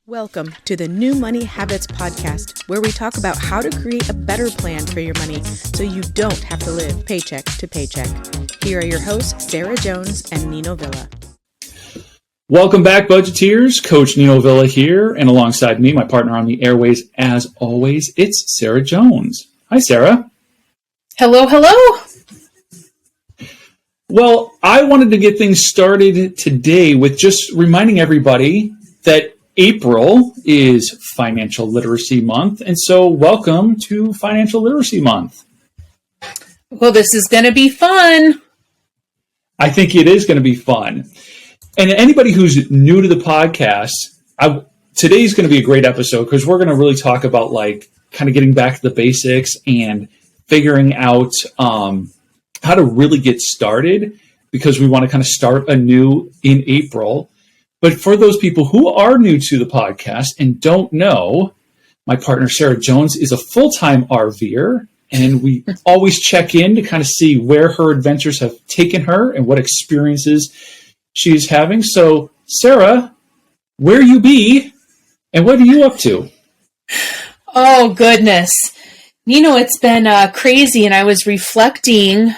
Welcome to the New Money Habits podcast, where we talk about how to create a better plan for your money so you don't have to live paycheck to paycheck. Here are your hosts, Sarah Jones and Nino Villa. Welcome back, Budgeteers. Coach Nino Villa here, and alongside me, my partner on the airways, as always, it's Sarah Jones. Hi, Sarah. Hello, hello. Well, I wanted to get things started today with just reminding everybody that April is Financial Literacy Month, and so welcome to Financial Literacy Month. Well, this is going to be fun. I think it is going to be fun. And anybody who's new to the podcast, today's going to be a great episode because we're going to really talk about kind of getting back to the basics and figuring out how to really get started, because we want to kind of start anew in April. But for those people who are new to the podcast and don't know, my partner Sarah Jones is a full-time RVer, and we always check in to kind of see where her adventures have taken her and what experiences she's having. So, Sarah, where you be and what are you up to? Oh, goodness. It's been crazy, and I was reflecting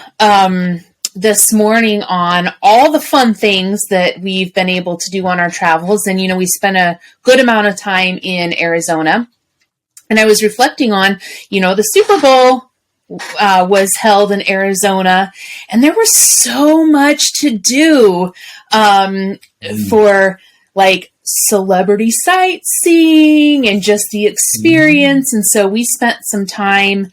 this morning on all the fun things that we've been able to do on our travels. And, we spent a good amount of time in Arizona. And I was reflecting on, the Super Bowl was held in Arizona, and there was so much to do for celebrity sightseeing and just the experience. And so we spent some time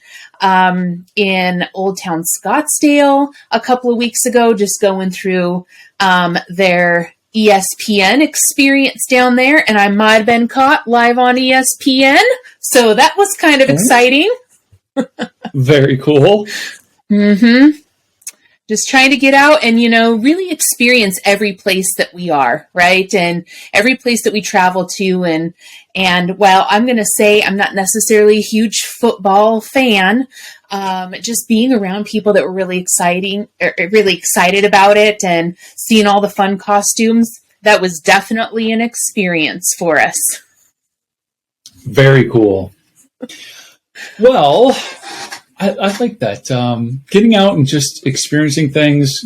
in Old Town Scottsdale a couple of weeks ago, just going through their ESPN experience down there. And I might have been caught live on ESPN. So that was kind of exciting. Very cool. Mm-hmm. Just trying to get out and, really experience every place that we are, right? And every place that we travel to. And while I'm going to say I'm not necessarily a huge football fan, just being around people that were really excited about it and seeing all the fun costumes, that was definitely an experience for us. Very cool. Well, I like that. Getting out and just experiencing things,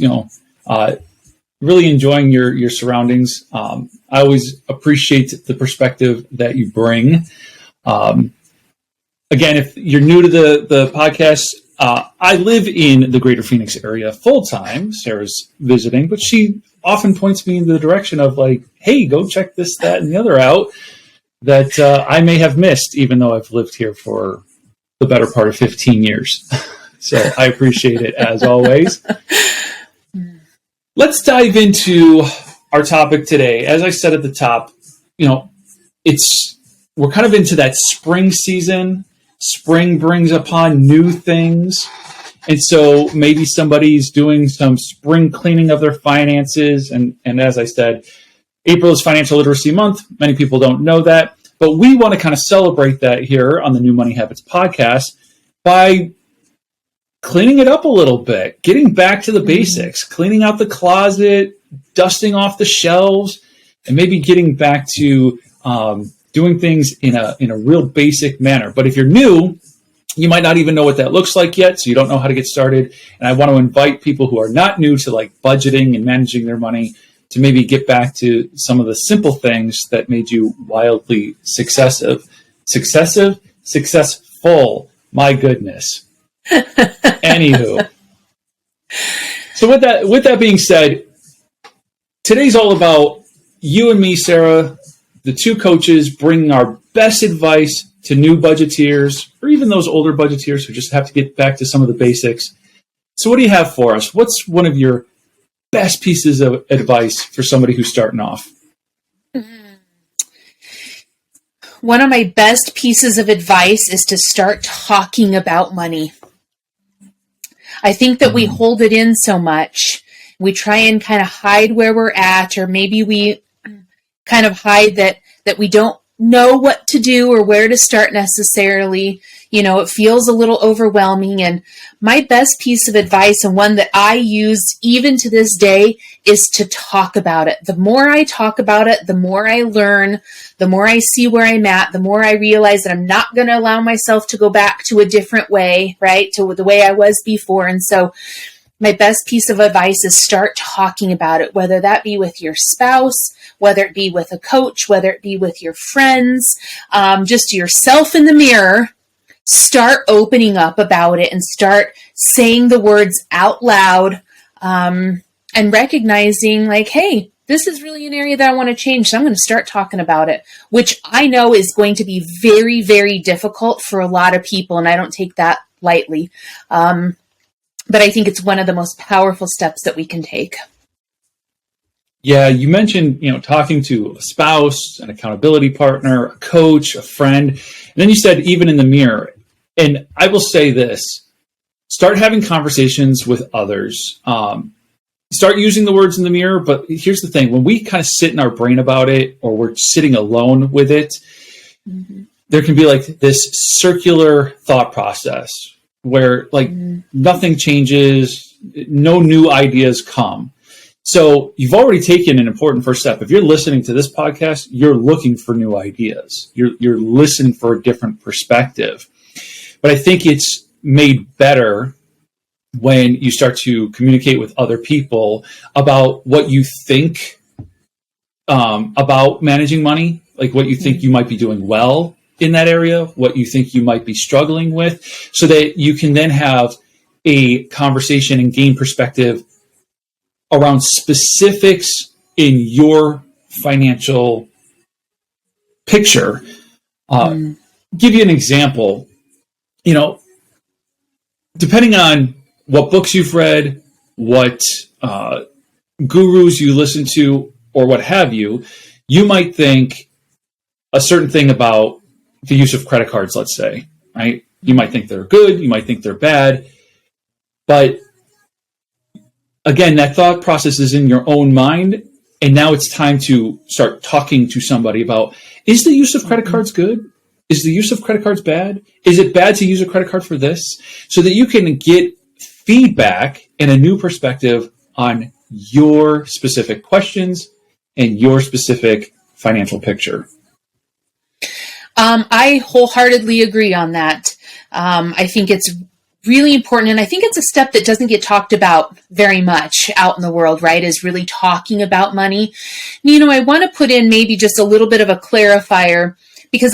really enjoying your surroundings. I always appreciate the perspective that you bring. Again, if you're new to the podcast, I live in the greater Phoenix area full time. Sarah's visiting, but she often points me in the direction of hey, go check this, that, and the other out that I may have missed, even though I've lived here for the better part of 15 years. So I appreciate it as always. Let's dive into our topic today. As I said at the top, we're kind of into that spring season. Spring brings upon new things. And so maybe somebody's doing some spring cleaning of their finances. And as I said, April is Financial Literacy Month. Many people don't know that. But we want to kind of celebrate that here on the New Money Habits podcast by cleaning it up a little bit, getting back to the basics, cleaning out the closet, dusting off the shelves, and maybe getting back to doing things in a real basic manner. But if you're new, you might not even know what that looks like yet, so you don't know how to get started. And I want to invite people who are not new to budgeting and managing their money to maybe get back to some of the simple things that made you wildly successful. My goodness. Anywho. So with that being said, today's all about you and me, Sarah, the two coaches, bringing our best advice to new budgeteers, or even those older budgeteers who just have to get back to some of the basics. So what do you have for us? What's one of your best pieces of advice for somebody who's starting off? One of my best pieces of advice is to start talking about money. I think that we hold it in so much. We try and kind of hide where we're at, or maybe we kind of hide that we don't know what to do or where to start necessarily. It feels a little overwhelming. And my best piece of advice, and one that I use even to this day, is to talk about it. The more I talk about it, the more I learn, the more I see where I'm at, the more I realize that I'm not going to allow myself to go back to a different way, right? To the way I was before. And so my best piece of advice is start talking about it, whether that be with your spouse, whether it be with a coach, whether it be with your friends, just yourself in the mirror. Start opening up about it and start saying the words out loud, and recognizing like, hey, this is really an area that I want to change. So I'm going to start talking about it, which I know is going to be very, very difficult for a lot of people. And I don't take that lightly. But I think it's one of the most powerful steps that we can take. Yeah, you mentioned, talking to a spouse, an accountability partner, a coach, a friend. And then you said even in the mirror. And I will say this, start having conversations with others. Start using the words in the mirror. But here's the thing, when we kind of sit in our brain about it, or we're sitting alone with it, there can be like this circular thought process where like nothing changes, no new ideas come. So you've already taken an important first step. If you're listening to this podcast, you're looking for new ideas. You're listening for a different perspective. But I think it's made better when you start to communicate with other people about what you think about managing money, like what you think you might be doing well in that area, what you think you might be struggling with, so that you can then have a conversation and gain perspective around specifics in your financial picture. Give you an example. Depending on what books you've read, what gurus you listen to, or what have you, you might think a certain thing about the use of credit cards, let's say, right? You might think they're good, you might think they're bad, but again, that thought process is in your own mind, and now it's time to start talking to somebody about, is the use of credit cards good? Is the use of credit cards bad? Is it bad to use a credit card for this? So that you can get feedback and a new perspective on your specific questions and your specific financial picture. I wholeheartedly agree on that. I think it's really important. And I think it's a step that doesn't get talked about very much out in the world, right? Is really talking about money. I want to put in maybe just a little bit of a clarifier, because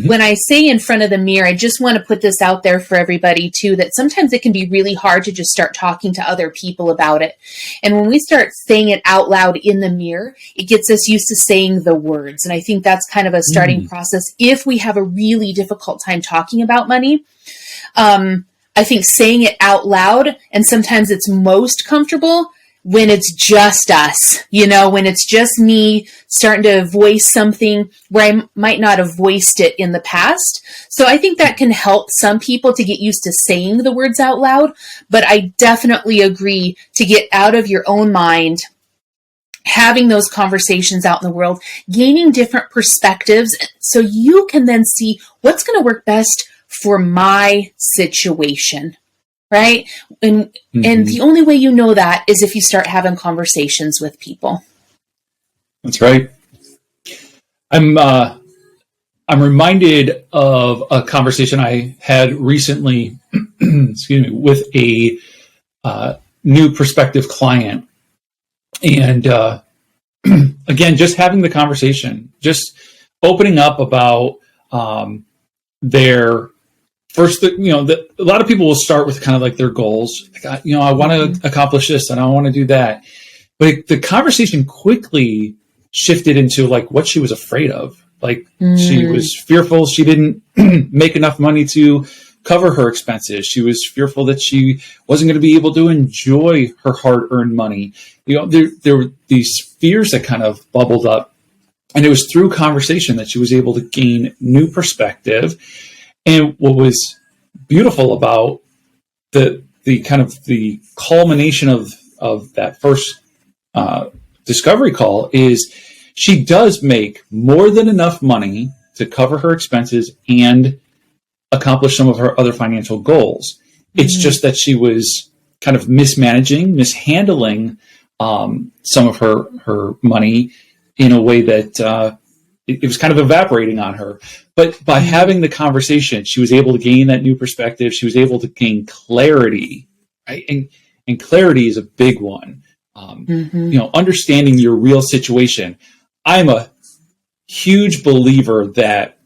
when I say in front of the mirror, I just want to put this out there for everybody too, that sometimes it can be really hard to just start talking to other people about it. And when we start saying it out loud in the mirror, it gets us used to saying the words. And I think that's kind of a starting process if we have a really difficult time talking about money. I think saying it out loud, and sometimes it's most comfortable when it's just us, when it's just me starting to voice something where I might not have voiced it in the past. So I think that can help some people to get used to saying the words out loud. But I definitely agree to get out of your own mind, having those conversations out in the world, gaining different perspectives, so you can then see what's going to work best for my situation. Right? And the only way you know that is if you start having conversations with people. That's right. I'm reminded of a conversation I had recently, with a new prospective client. And again, just having the conversation, just opening up about their first, a lot of people will start with kind of like their goals. Like, I want to accomplish this and I want to do that. But the conversation quickly shifted into like what she was afraid of. Like she was fearful she didn't make enough money to cover her expenses. She was fearful that she wasn't going to be able to enjoy her hard-earned money. There were these fears that kind of bubbled up. And it was through conversation that she was able to gain new perspective. And what was beautiful about the kind of the culmination of that first discovery call is she does make more than enough money to cover her expenses and accomplish some of her other financial goals. It's just that she was kind of mishandling some of her money in a way that it was kind of evaporating on her. But by having the conversation, she was able to gain that new perspective. She was able to gain clarity, right? And clarity is a big one. Understanding your real situation. I'm a huge believer that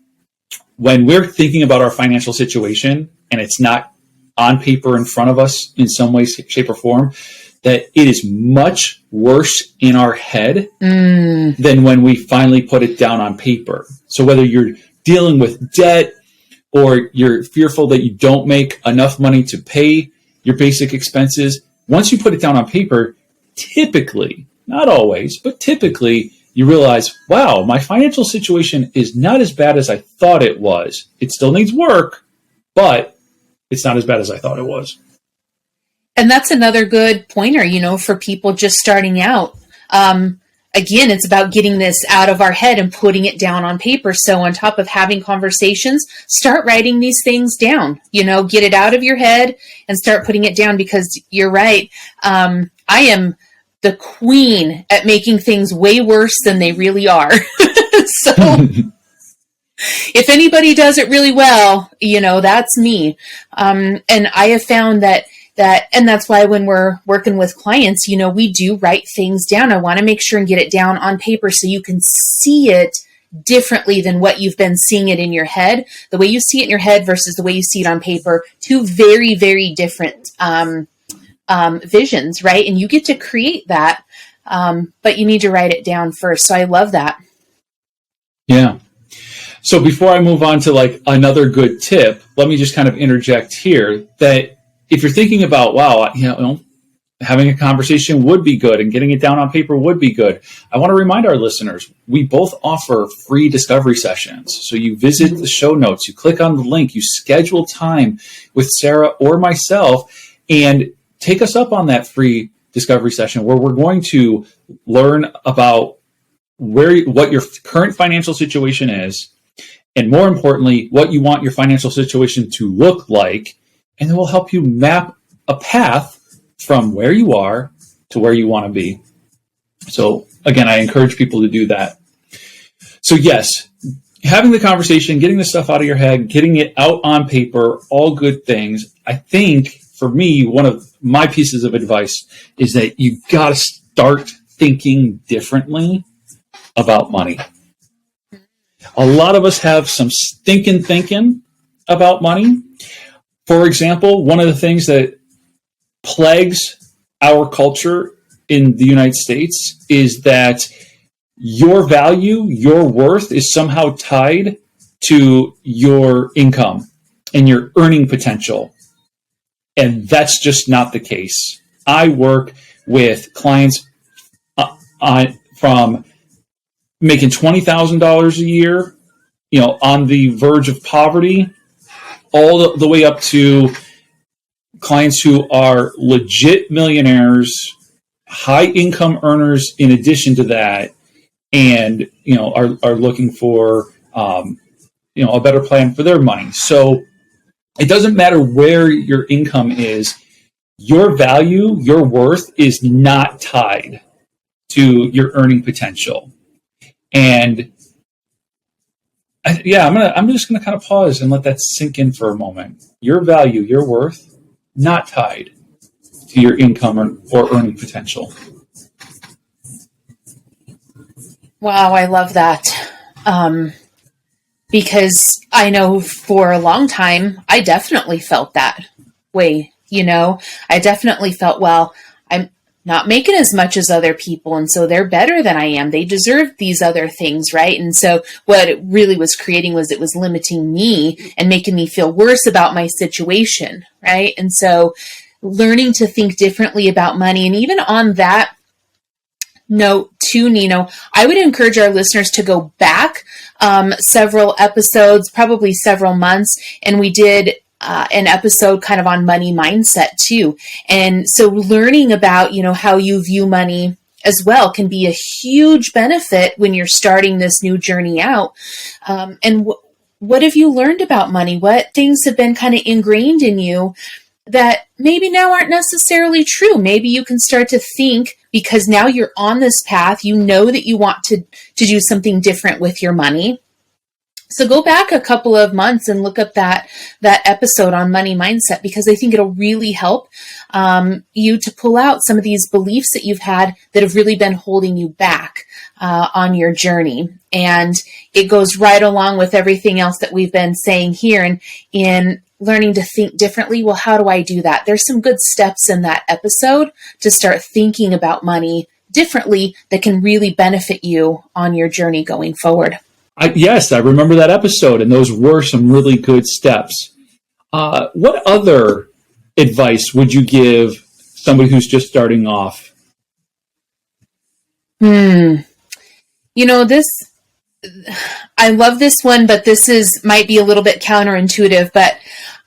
when we're thinking about our financial situation and it's not on paper in front of us in some way, shape, or form, that it is much worse in our head than when we finally put it down on paper. So whether you're dealing with debt or you're fearful that you don't make enough money to pay your basic expenses, once you put it down on paper, typically, not always, but typically, you realize, wow, my financial situation is not as bad as I thought it was. It still needs work, but it's not as bad as I thought it was. And that's another good pointer, for people just starting out. Again, it's about getting this out of our head and putting it down on paper. So on top of having conversations, start writing these things down, get it out of your head and start putting it down, because you're right. I am the queen at making things way worse than they really are. So if anybody does it really well, that's me. And I have found that, and that's why when we're working with clients, we do write things down. I want to make sure and get it down on paper so you can see it differently than what you've been seeing it in your head. The way you see it in your head versus the way you see it on paper, two very, very different visions, right? And you get to create that, but you need to write it down first. So I love that. Yeah. So before I move on to another good tip, let me just kind of interject here that if you're thinking about, wow, having a conversation would be good and getting it down on paper would be good, I want to remind our listeners, we both offer free discovery sessions. So you visit the show notes, you click on the link, you schedule time with Sarah or myself, and take us up on that free discovery session where we're going to learn about what your current financial situation is, and more importantly, what you want your financial situation to look like. And then we'll help you map a path from where you are to where you want to be. So again, I encourage people to do that. So yes, having the conversation, getting the stuff out of your head, getting it out on paper, all good things. I think for me, one of my pieces of advice is that you got to start thinking differently about money. A lot of us have some stinking thinking about money. For example, one of the things that plagues our culture in the United States is that your value, your worth is somehow tied to your income and your earning potential. And that's just not the case. I work with clients from making $20,000 a year, on the verge of poverty, all the way up to clients who are legit millionaires, high income earners in addition to that, and are looking for a better plan for their money. So it doesn't matter where your income is, your value, your worth is not tied to your earning potential. And I'm just gonna kind of pause and let that sink in for a moment. Your value, your worth, not tied to your income or earning potential. Wow, I love that. Because I know for a long time, I definitely felt that way. I definitely felt, well, I'm not making as much as other people, and so they're better than I am. They deserve these other things, right? And so what it really was creating was it was limiting me and making me feel worse about my situation, right? And so learning to think differently about money, and even on that note too, Nino, I would encourage our listeners to go back several episodes, probably several months, and we did an episode kind of on money mindset too. And so learning about, how you view money as well can be a huge benefit when you're starting this new journey out. And what have you learned about money? What things have been kind of ingrained in you that maybe now aren't necessarily true? Maybe you can start to think, because now you're on this path, you know that you want to do something different with your money. So go back a couple of months and look up that episode on money mindset, because I think it'll really help you to pull out some of these beliefs that you've had that have really been holding you back on your journey. And it goes right along with everything else that we've been saying here, and in learning to think differently. Well, how do I do that? There's some good steps in that episode to start thinking about money differently that can really benefit you on your journey going forward. Yes, I remember that episode, and those were some really good steps. What other advice would you give somebody who's just starting off? You know, I love this one, but this might be a little bit counterintuitive, but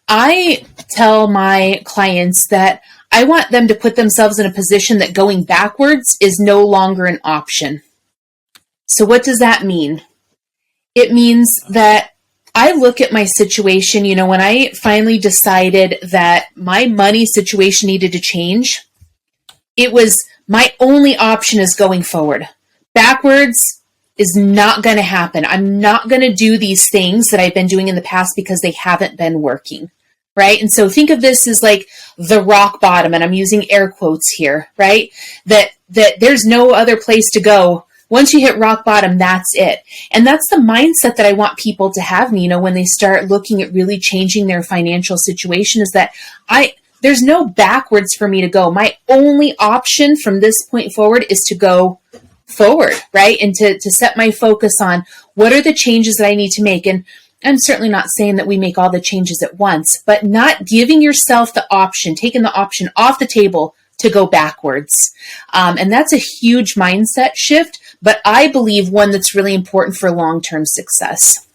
I tell my clients that I want them to put themselves in a position that going backwards is no longer an option. So what does that mean? It means that I look at my situation, you know, when I finally decided that my money situation needed to change, it was my only option is going forward. Backwards is not going to happen. I'm not going to do these things that I've been doing in the past because they haven't been working, right? And so think of this as like the rock bottom, and I'm using air quotes here, right? That there's no other place to go. Once you hit rock bottom, that's it. And that's the mindset that I want people to have, you know, when they start looking at really changing their financial situation, is that there's no backwards for me to go. My only option from this point forward is to go forward, right? And to set my focus on what are the changes that I need to make. And I'm certainly not saying that we make all the changes at once, but not giving yourself the option, taking the option off the table to go backwards. And that's a huge mindset shift, but I believe one that's really important for long-term success.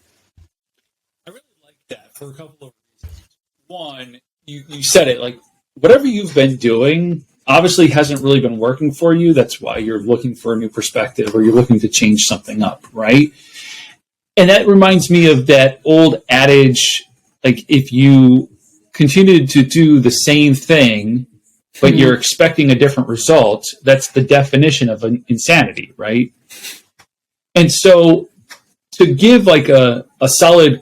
I really like that for a couple of reasons. One, you said it, like whatever you've been doing obviously hasn't really been working for you. That's why you're looking for a new perspective, or you're looking to change something up, right? And that reminds me of that old adage, like if you continue to do the same thing, but you're expecting a different result, that's the definition of insanity, right? And so to give like a solid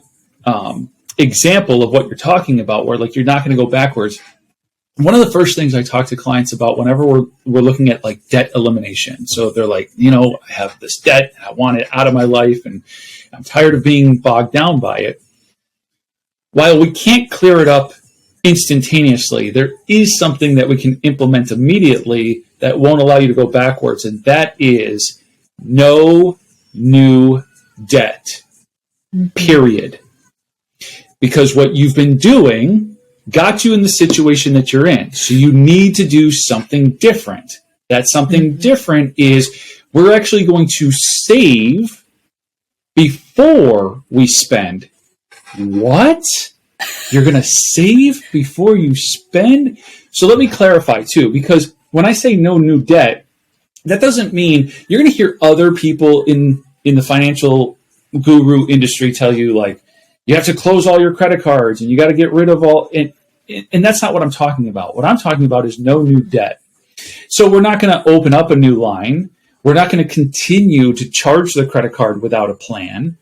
example of what you're talking about, where like you're not going to go backwards, one of the first things I talk to clients about whenever we're looking at like debt elimination. So they're like, you know, I have this debt, I want it out of my life, and I'm tired of being bogged down by it. While we can't clear it up instantaneously, there is something that we can implement immediately that won't allow you to go backwards, and that is no new debt, period. Because what you've been doing got you in the situation that you're in. So you need to do something different. That something different is we're actually going to save before we spend. What? You're going to save before you spend? So let me clarify too, because when I say no new debt, that doesn't mean you're going to hear other people in the financial guru industry tell you like, you have to close all your credit cards and you got to get rid of all. And that's not what I'm talking about. What I'm talking about is no new debt. So we're not going to open up a new line. We're not going to continue to charge the credit card without a plan.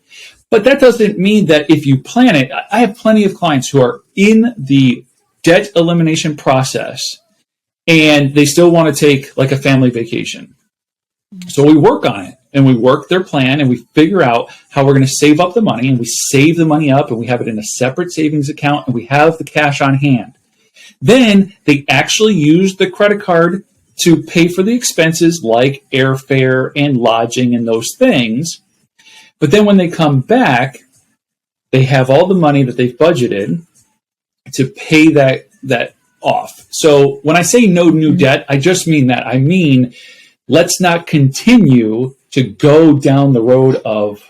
But that doesn't mean that if you plan it, I have plenty of clients who are in the debt elimination process and they still want to take like a family vacation. So we work on it and we work their plan and we figure out how we're going to save up the money, and we save the money up and we have it in a separate savings account and we have the cash on hand. Then they actually use the credit card to pay for the expenses like airfare and lodging and those things. But then when they come back, they have all the money that they've budgeted to pay that off. So when I say no new debt, I just mean that. I mean, let's not continue to go down the road of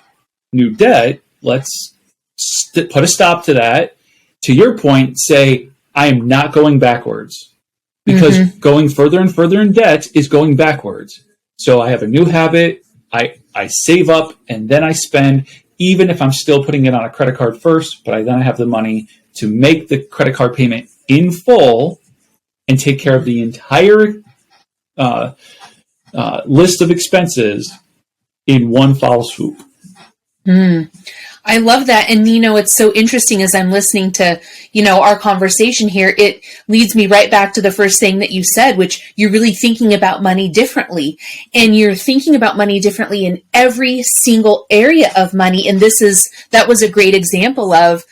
new debt. Let's put a stop to that. To your point, say, I am not going backwards, because going further and further in debt is going backwards. So I have a new habit. I save up and then I spend, even if I'm still putting it on a credit card first, but then I have the money to make the credit card payment in full and take care of the entire list of expenses in one foul swoop. I love that. And, it's so interesting as I'm listening to, our conversation here, it leads me right back to the first thing that you said, which you're really thinking about money differently. And you're thinking about money differently in every single area of money. And that was a great example of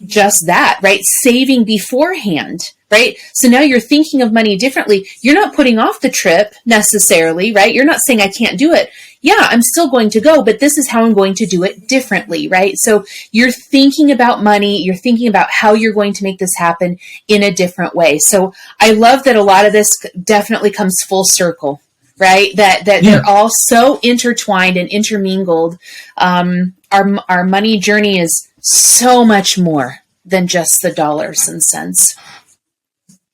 just that, right? Saving beforehand, right? So now you're thinking of money differently. You're not putting off the trip necessarily, right? You're not saying I can't do it. Yeah, I'm still going to go, but this is how I'm going to do it differently, right? So you're thinking about money. You're thinking about how you're going to make this happen in a different way. So I love that a lot of this definitely comes full circle, right? That they're all so intertwined and intermingled. Our money journey is so much more than just the dollars and cents.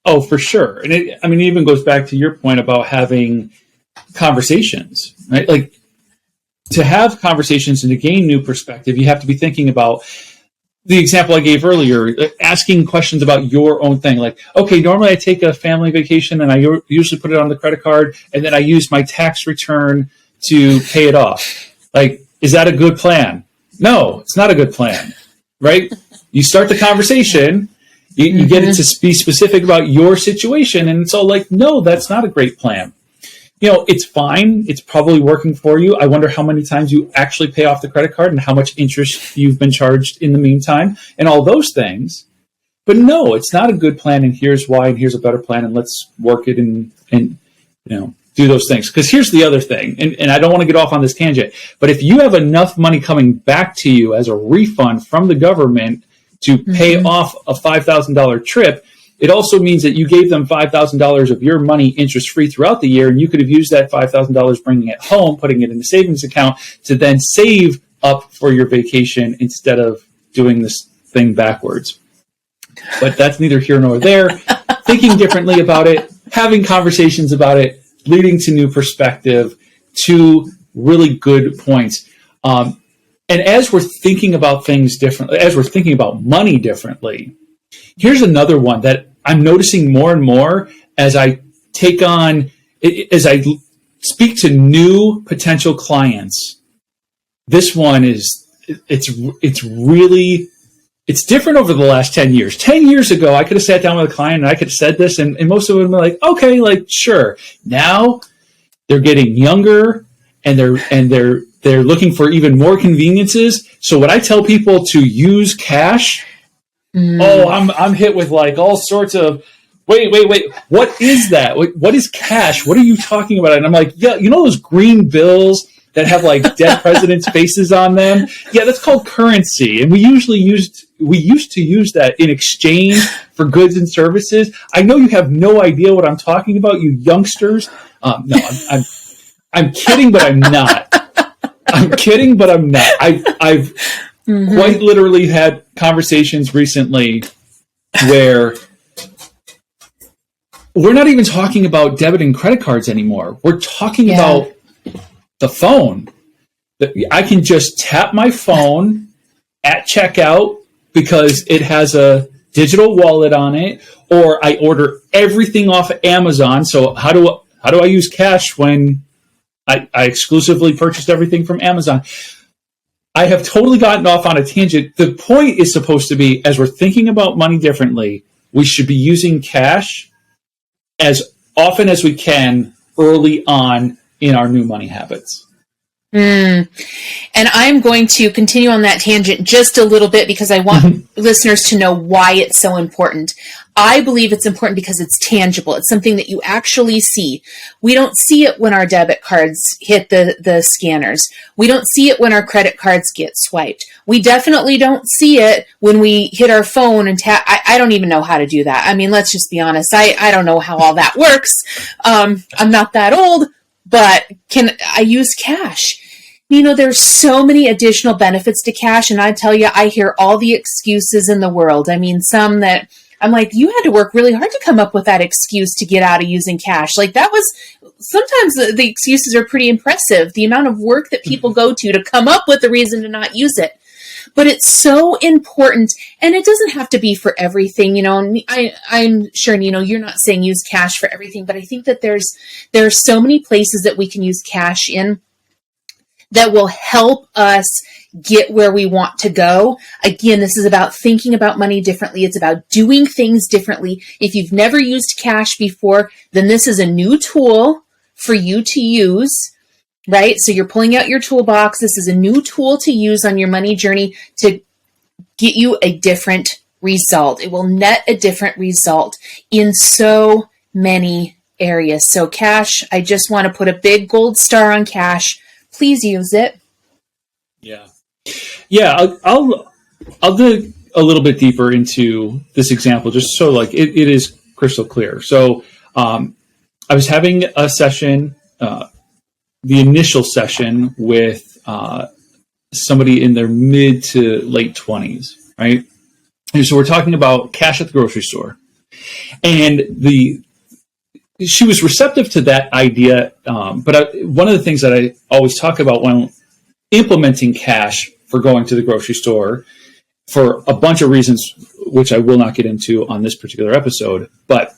Oh, for sure. And it even goes back to your point about having conversations, right? Like, to have conversations and to gain new perspective, you have to be thinking about the example I gave earlier, asking questions about your own thing. Like, okay, normally I take a family vacation and I usually put it on the credit card and then I use my tax return to pay it off. Like, is that a good plan? No, it's not a good plan, right? You start the conversation, you get it to be specific about your situation, and it's all like, no, that's not a great plan. It's fine. It's probably working for you. I wonder how many times you actually pay off the credit card and how much interest you've been charged in the meantime and all those things. But no, it's not a good plan. And here's why, and here's a better plan. And let's work it and do those things. Because here's the other thing. And I don't want to get off on this tangent, but if you have enough money coming back to you as a refund from the government to pay off a $5,000 trip, it also means that you gave them $5,000 of your money interest-free throughout the year, and you could have used that $5,000 bringing it home, putting it in a savings account to then save up for your vacation instead of doing this thing backwards. But that's neither here nor there. Thinking differently about it, having conversations about it, leading to new perspective, two really good points. And as we're thinking about things differently, as we're thinking about money differently, here's another one that I'm noticing more and more as I speak to new potential clients. This one it's different over the last 10 years. 10 years ago, I could have sat down with a client and I could have said this, and most of them were like, okay, like, sure. Now they're getting younger and they're looking for even more conveniences. So when I tell people to use cash, I'm hit with like all sorts of, wait, what is that? What is cash? What are you talking about? And I'm like, yeah, those green bills that have like dead presidents' faces on them? Yeah, that's called currency. And we used to use that in exchange for goods and services. I know you have no idea what I'm talking about, you youngsters. No, I'm kidding, but I'm not. I'm kidding, but I'm not. I've quite literally had conversations recently where we're not even talking about debit and credit cards anymore. We're talking about the phone. I can just tap my phone at checkout because it has a digital wallet on it, or I order everything off of Amazon. So how do I use cash when I exclusively purchased everything from Amazon? I have totally gotten off on a tangent. The point is supposed to be, as we're thinking about money differently, we should be using cash as often as we can early on in our new money habits. And I'm going to continue on that tangent just a little bit because I want listeners to know why it's so important. I believe it's important because it's tangible. It's something that you actually see. We don't see it when our debit cards hit the scanners. We don't see it when our credit cards get swiped. We definitely don't see it when we hit our phone and tap. I don't even know how to do that. I mean, let's just be honest. I don't know how all that works. I'm not that old, but can I use cash? There's so many additional benefits to cash. And I tell you, I hear all the excuses in the world. I mean, some that I'm like, you had to work really hard to come up with that excuse to get out of using cash. Like, that was sometimes the excuses are pretty impressive. The amount of work that people go to come up with a reason to not use it. But it's so important, and it doesn't have to be for everything. I'm sure, you're not saying use cash for everything, but I think that there are so many places that we can use cash in that will help us get where we want to go. Again, this is about thinking about money differently. It's about doing things differently. If you've never used cash before, then this is a new tool for you to use. Right? So you're pulling out your toolbox. This is a new tool to use on your money journey to get you a different result. It will net a different result in so many areas. So cash, I just want to put a big gold star on cash. Please use it. Yeah. I'll dig a little bit deeper into this example, just so like it is crystal clear. So I was having a session, the initial session with somebody in their mid to late 20s, right? And so we're talking about cash at the grocery store. And she was receptive to that idea, but one of the things that I always talk about when implementing cash for going to the grocery store, for a bunch of reasons, which I will not get into on this particular episode, but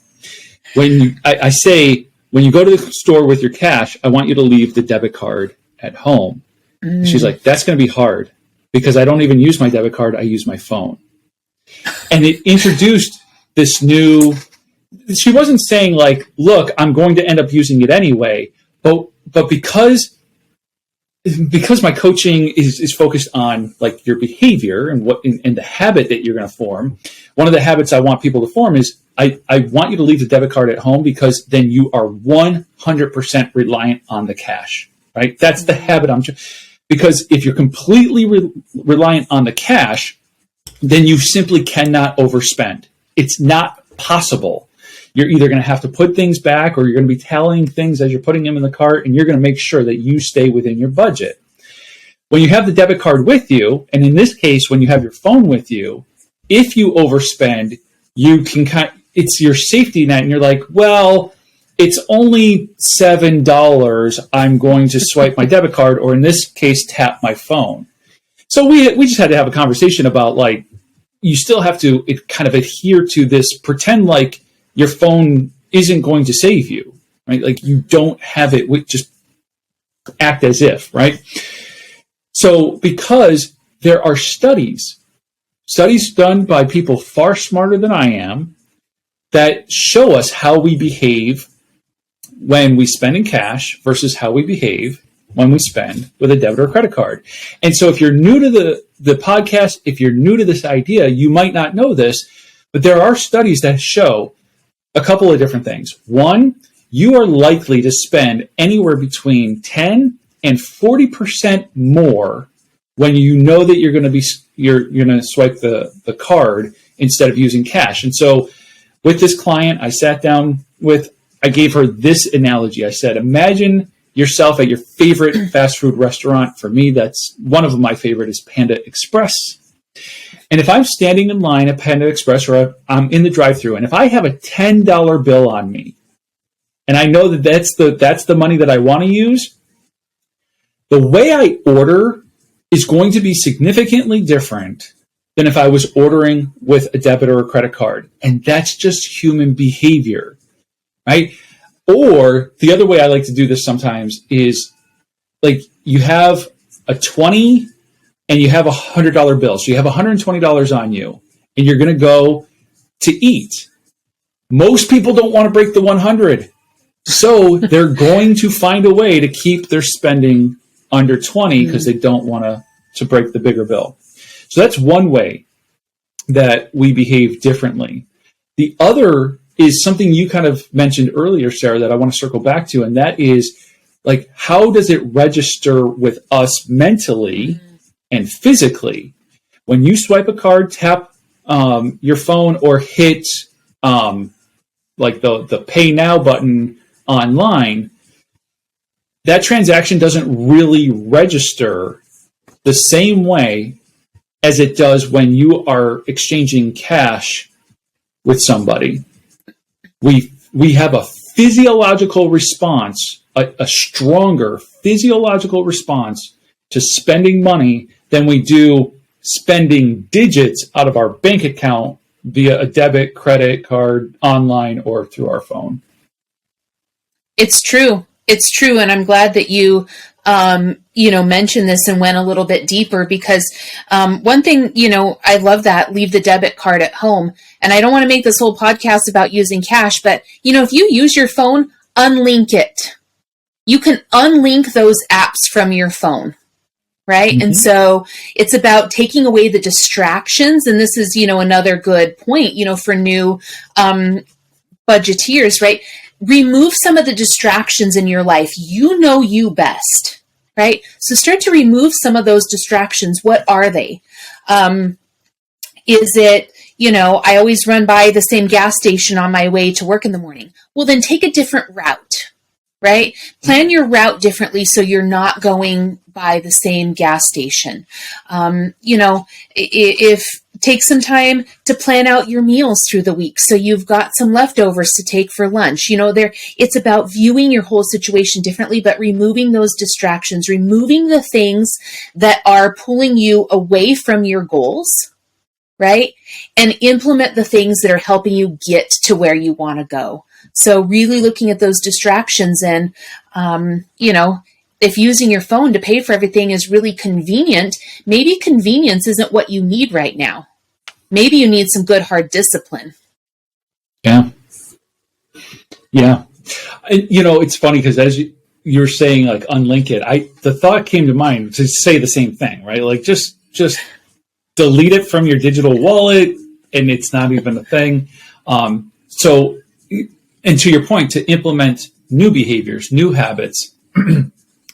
I say, when you go to the store with your cash, I want you to leave the debit card at home. She's like, that's going to be hard because I don't even use my debit card. I use my phone. And it introduced this new, she wasn't saying like, look, I'm going to end up using it anyway. But because my coaching is focused on like your behavior and the habit that you're going to form, one of the habits I want people to form is I want you to leave the debit card at home because then you are 100% reliant on the cash, right? That's the habit because if you're completely reliant on the cash, then you simply cannot overspend. It's not possible. You're either going to have to put things back or you're going to be tallying things as you're putting them in the cart, and you're going to make sure that you stay within your budget. When you have the debit card with you, and in this case, when you have your phone with you, if you overspend, you can it's your safety net, and you're like, well, it's only $7. I'm going to swipe my debit card, or in this case, tap my phone. So we just had to have a conversation about like, you still have to kind of adhere to this, pretend like your phone isn't going to save you, right? Like you don't have it, just act as if, right? So because there are studies done by people far smarter than I am that show us how we behave when we spend in cash versus how we behave when we spend with a debit or credit card. And so if you're new to the podcast, if you're new to this idea, you might not know this, but there are studies that show a couple of different things. One, you are likely to spend anywhere between 10 and 40% more when you know that you're going to swipe the card instead of using cash. And so with this client, I gave her this analogy. I said, imagine yourself at your favorite fast food restaurant. For me, that's one of my favorite is Panda Express. And if I'm standing in line at Panda Express or I'm in the drive-thru, and if I have a $10 bill on me, and I know that that's the money that I want to use, the way I order is going to be significantly different than if I was ordering with a debit or a credit card. And that's just human behavior, right? Or the other way I like to do this sometimes is like you have a 20 and you have a $100 bill. So you have $120 on you and you're going to go to eat. Most people don't want to break the 100. So they're going to find a way to keep their spending under 20 because they don't want to break the bigger bill. So that's one way that we behave differently. The other is something you kind of mentioned earlier, Sarah, that I want to circle back to. And that is like, how does it register with us mentally and physically? When you swipe a card, tap your phone or hit like the pay now button online, that transaction doesn't really register the same way as it does when you are exchanging cash with somebody. We have a physiological response, a stronger physiological response to spending money than we do spending digits out of our bank account via a debit, credit card, online, or through our phone. It's true. It's true. And I'm glad that you, mentioned this and went a little bit deeper, because one thing, I love that, leave the debit card at home. And I don't want to make this whole podcast about using cash, but, if you use your phone, unlink it. You can unlink those apps from your phone. Right. Mm-hmm. And so it's about taking away the distractions. And this is, another good point, for new budgeteers, right? Remove some of the distractions in your life. You best, right? So start to remove some of those distractions. What are they? Is it, I always run by the same gas station on my way to work in the morning. Well, then take a different route, right? Plan your route differently so you're not going by the same gas station. If take some time to plan out your meals through the week so you've got some leftovers to take for lunch. It's about viewing your whole situation differently, but removing those distractions, removing the things that are pulling you away from your goals, right? And implement the things that are helping you get to where you want to go. So really looking at those distractions and, if using your phone to pay for everything is really convenient, maybe convenience isn't what you need right now. Maybe you need some good hard discipline. Yeah. Yeah. It's funny because as you're saying, like, unlink it, the thought came to mind to say the same thing, right? Like just delete it from your digital wallet and it's not even a thing. And to your point, to implement new behaviors, new habits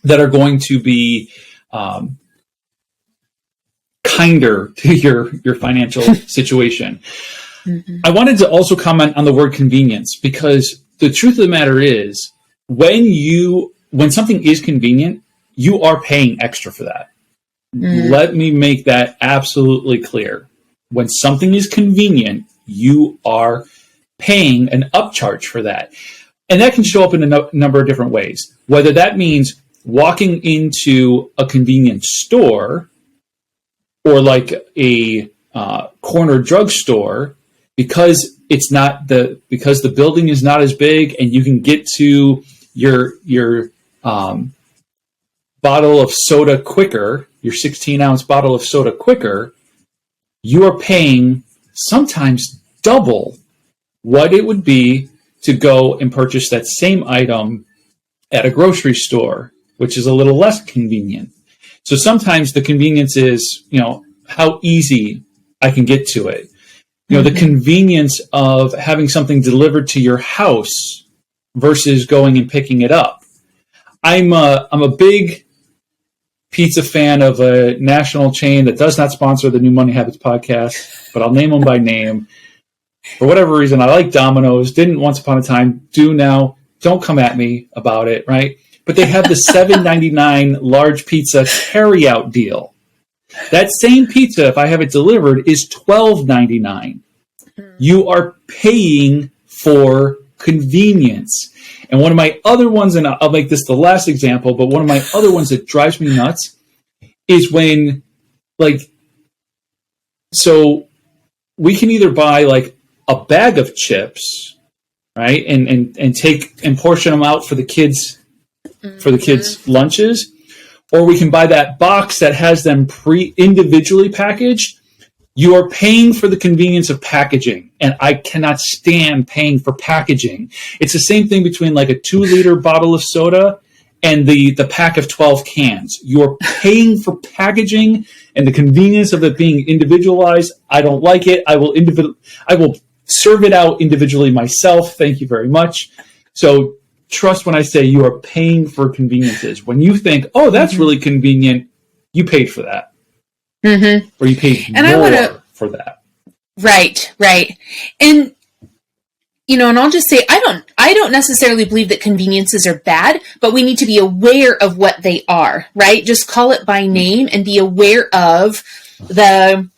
that are going to be kinder to your financial situation. Mm-hmm. I wanted to also comment on the word convenience, because the truth of the matter is when something is convenient, you are paying extra for that. Mm-hmm. Let me make that absolutely clear. When something is convenient, you are paying an upcharge for that. And that can show up in a number of different ways, whether that means walking into a convenience store or like a corner drugstore, because because the building is not as big and you can get to your bottle of soda quicker, your 16-ounce bottle of soda quicker, you are paying sometimes double what it would be to go and purchase that same item at a grocery store, which is a little less convenient. So sometimes the convenience is, how easy I can get to it. The convenience of having something delivered to your house versus going and picking it up. I'm a big pizza fan of a national chain that does not sponsor the New Money Habits podcast, but I'll name them by name. For whatever reason, I like Domino's, didn't once upon a time, do now. Don't come at me about it, right? But they have the $7.99 large pizza carryout deal. That same pizza, if I have it delivered, is $12.99. You are paying for convenience. And one of my other ones, and I'll make this the last example, but one of my other ones that drives me nuts is when, so we can either buy a bag of chips, right, and take and portion them out for the kids' lunches, or we can buy that box that has them individually packaged. You are paying for the convenience of packaging, and I cannot stand paying for packaging. It's the same thing between a 2-liter bottle of soda and the pack of 12 cans. You're paying for packaging and the convenience of it being individualized. I don't like it. I will serve it out individually myself. Thank you very much. So trust when I say you are paying for conveniences. When you think, oh, that's really convenient, you paid for that. Mm-hmm. Or you paid more for that. Right. And, and I'll just say, I don't necessarily believe that conveniences are bad, but we need to be aware of what they are, right? Just call it by name and be aware of the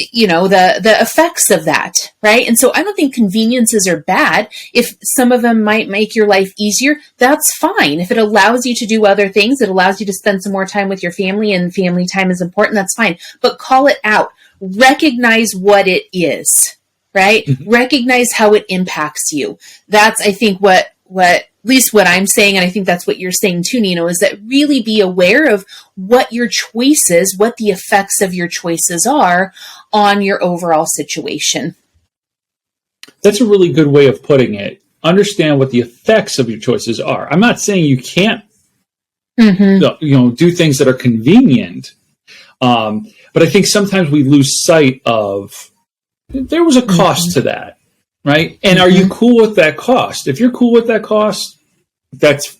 the effects of that, right? And so I don't think conveniences are bad. If some of them might make your life easier, that's fine. If it allows you to do other things, it allows you to spend some more time with your family, and family time is important, that's fine. But call it out. Recognize what it is, right? Mm-hmm. Recognize how it impacts you. That's, I think, what at least what I'm saying, and I think that's what you're saying too, Nino, is that really be aware of what your choices, what the effects of your choices are on your overall situation. That's a really good way of putting it. Understand what the effects of your choices are. I'm not saying you can't, do things that are convenient, but I think sometimes we lose sight of there was a cost to that. Right? And are you cool with that cost? If you're cool with that cost, that's,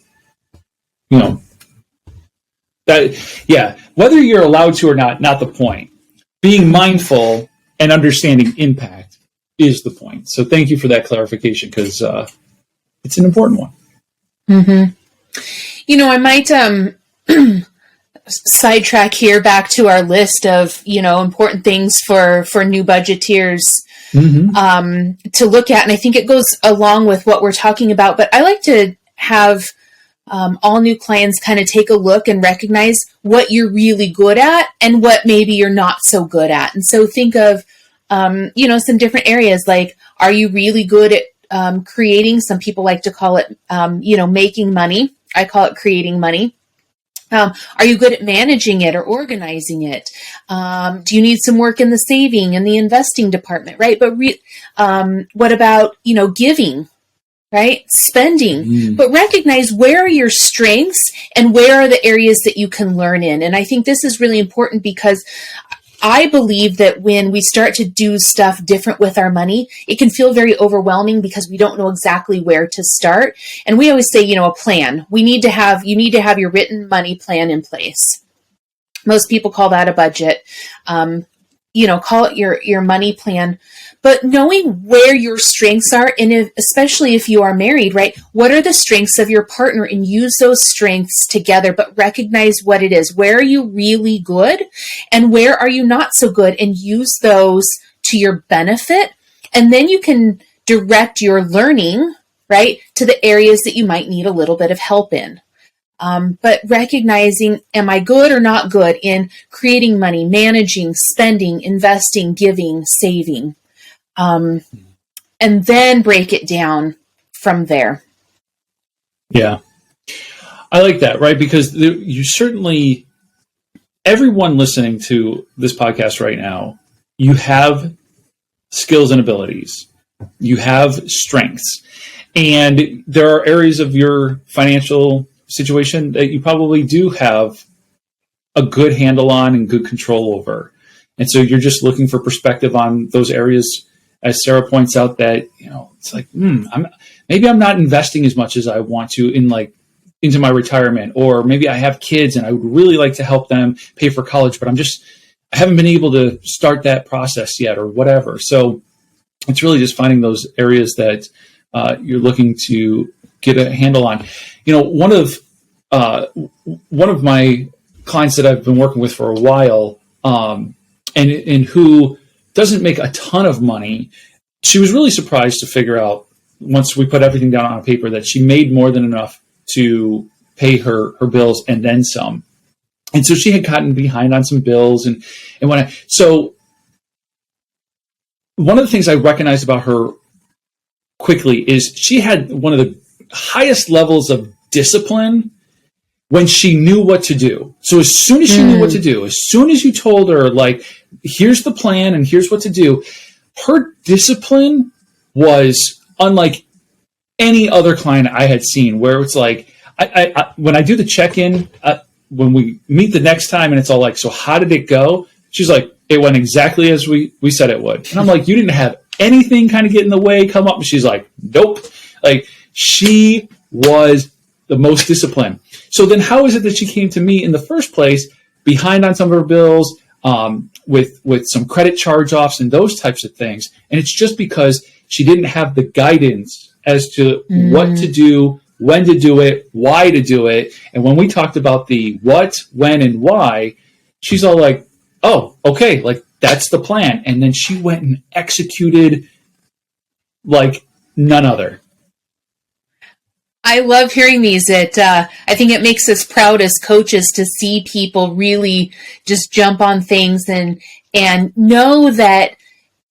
whether you're allowed to or not the point. Being mindful and understanding impact is the point. So thank you for that clarification, because it's an important one. Mm-hmm. I might sidetrack here back to our list of, important things for new budgeteers to look at. And I think it goes along with what we're talking about, but I like to have all new clients kind of take a look and recognize what you're really good at and what maybe you're not so good at. And so think of, some different areas, like, are you really good at creating? Some people like to call it, making money. I call it creating money. Are you good at managing it or organizing it? Do you need some work in the saving and the investing department, right? But what about, giving, right? Spending, but recognize where are your strengths and where are the areas that you can learn in. And I think this is really important, because I believe that when we start to do stuff different with our money, it can feel very overwhelming because we don't know exactly where to start. And we always say, a plan. You need to have your written money plan in place. Most people call that a budget. Call it your money plan. But knowing where your strengths are, and especially if you are married, right? What are the strengths of your partner, and use those strengths together, but recognize what it is. Where are you really good and where are you not so good, and use those to your benefit. And then you can direct your learning, right, to the areas that you might need a little bit of help in. But recognizing, am I good or not good in creating money, managing, spending, investing, giving, saving, and then break it down from there. Yeah. I like that, right? Because you certainly, everyone listening to this podcast right now, you have skills and abilities. You have strengths. And there are areas of your financial situation that you probably do have a good handle on and good control over. And so you're just looking for perspective on those areas, as Sarah points out, that, it's like, maybe I'm not investing as much as I want to into my retirement, or maybe I have kids and I would really like to help them pay for college, but I haven't been able to start that process yet, or whatever. So it's really just finding those areas that you're looking to get a handle on. One of my clients that I've been working with for a while, and who doesn't make a ton of money, she was really surprised to figure out, once we put everything down on paper, that she made more than enough to pay her bills and then some. And so she had gotten behind on some bills, and so one of the things I recognized about her quickly is she had one of the highest levels of discipline when she knew what to do. So as soon as she knew what to do, as soon as you told her, here's the plan and here's what to do, her discipline was unlike any other client I had seen, where it's like, I when I do the check-in, when we meet the next time, and it's all like, so how did it go? She's like, it went exactly as we said it would. And I'm like, you didn't have anything kind of get in the way, come up? And she's like, nope. She was the most disciplined. So then how is it that she came to me in the first place, behind on some of her bills, with some credit charge-offs and those types of things? And it's just because she didn't have the guidance as to what to do, when to do it, why to do it. And when we talked about the what, when, and why, she's all like, oh, okay, that's the plan. And then she went and executed like none other. I love hearing these. I think it makes us proud as coaches to see people really just jump on things and know that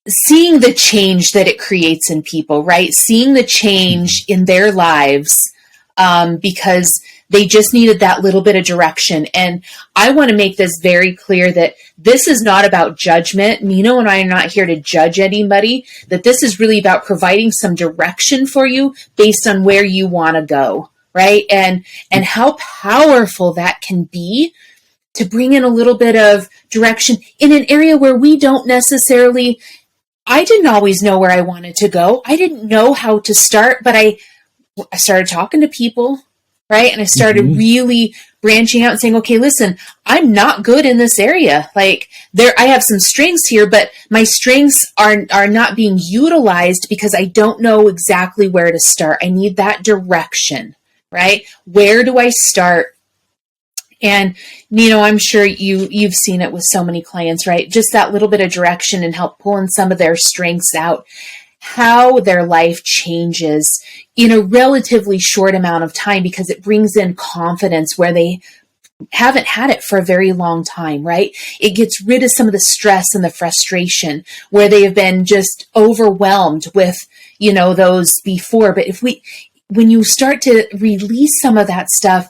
seeing the change that it creates in people, right? Seeing the change in their lives because they just needed that little bit of direction. And I want to make this very clear that this is not about judgment. Nino and I are not here to judge anybody, that this is really about providing some direction for you based on where you want to go, right? And how powerful that can be to bring in a little bit of direction in an area where we don't necessarily, I didn't always know where I wanted to go. I didn't know how to start, but I started talking to people, right? And I started really branching out and saying, okay, listen, I'm not good in this area. Like I have some strengths here, but my strengths are not being utilized because I don't know exactly where to start. I need that direction, right? Where do I start? And, I'm sure you've seen it with so many clients, right? Just that little bit of direction and help pulling some of their strengths out, how their life changes in a relatively short amount of time because it brings in confidence where they haven't had it for a very long time, right? It gets rid of some of the stress and the frustration where they have been just overwhelmed with, those before. But when you start to release some of that stuff,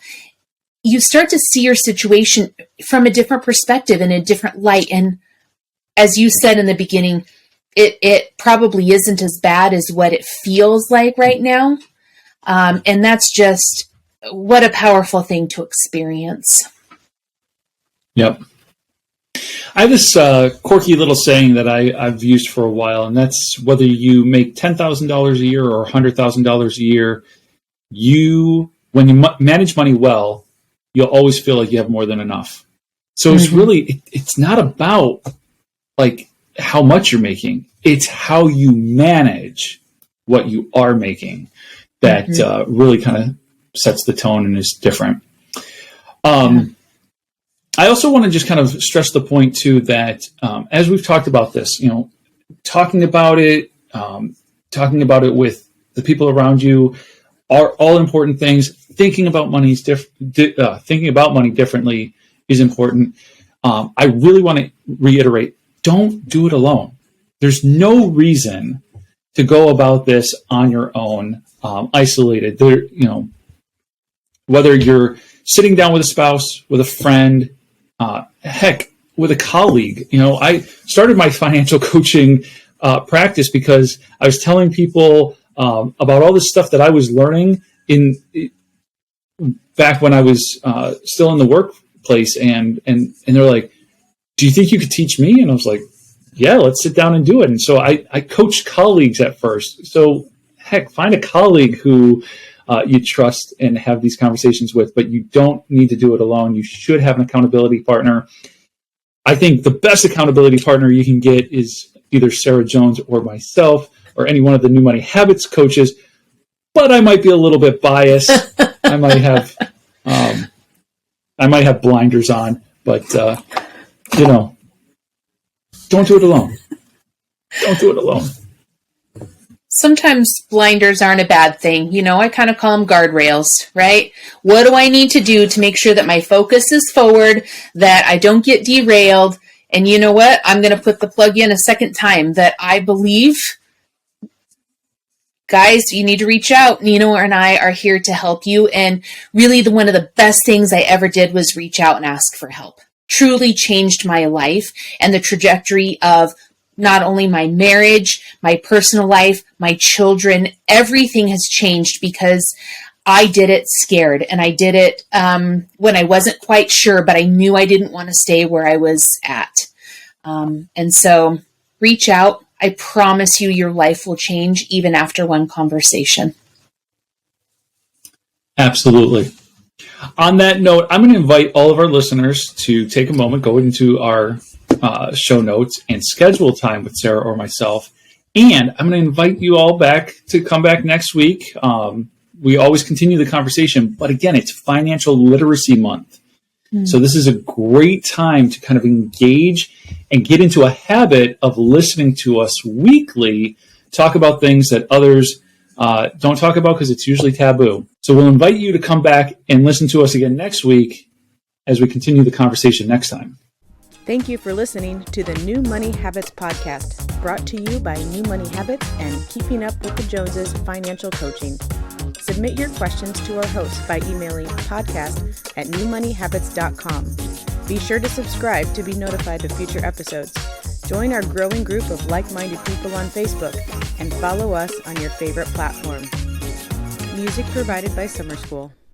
you start to see your situation from a different perspective and a different light. And as you said in the beginning, it probably isn't as bad as what it feels like right now. And that's just what a powerful thing to experience. Yep. I have this quirky little saying that I've used for a while, and that's whether you make $10,000 a year or $100,000 a year, when you manage money well, you'll always feel like you have more than enough. So it's really, it's not about like how much you're making. It's how you manage what you are making that really kind of sets the tone and is different. I also want to just kind of stress the point too that as we've talked about this, talking about it with the people around you are all important things. Thinking about money differently is important. I really want to reiterate: don't do it alone. There's no reason to go about this on your own, isolated. Whether you're sitting down with a spouse, with a friend, heck, with a colleague. I started my financial coaching practice because I was telling people about all this stuff that I was learning back when I was still in the workplace, and they're like, "Do you think you could teach me?" And I was like, "Yeah, let's sit down and do it." And so I coached colleagues at first. So heck, find a colleague who you trust and have these conversations with, but you don't need to do it alone. You should have an accountability partner. I think the best accountability partner you can get is either Sarah Jones or myself or any one of the New Money Habits coaches, but I might be a little bit biased. I might have blinders on, but don't do it alone. Don't do it alone. Sometimes blinders aren't a bad thing. I kind of call them guardrails, right? What do I need to do to make sure that my focus is forward, that I don't get derailed? And you know what? I'm going to put the plug in a second time that I believe, guys, you need to reach out. Nino and I are here to help you. And really one of the best things I ever did was reach out and ask for help. Truly changed my life and the trajectory of not only my marriage, my personal life, my children. Everything has changed because I did it scared, and I did it when I wasn't quite sure, but I knew I didn't want to stay where I was at. And so reach out. I promise you your life will change even after one conversation. Absolutely. On that note, I'm going to invite all of our listeners to take a moment, go into our show notes, and schedule time with Sarah or myself. And I'm going to invite you all back to come back next week. We always continue the conversation, but again, it's Financial Literacy Month. So this is a great time to kind of engage and get into a habit of listening to us weekly, talk about things that others don't talk about because it's usually taboo. So we'll invite you to come back and listen to us again next week as we continue the conversation next time. Thank you for listening to the New Money Habits podcast, brought to you by New Money Habits and Keeping Up with the Joneses Financial Coaching. Submit your questions to our host by emailing podcast@newmoneyhabits.com. Be sure to subscribe to be notified of future episodes. Join our growing group of like-minded people on Facebook and follow us on your favorite platform. Music provided by Summer School.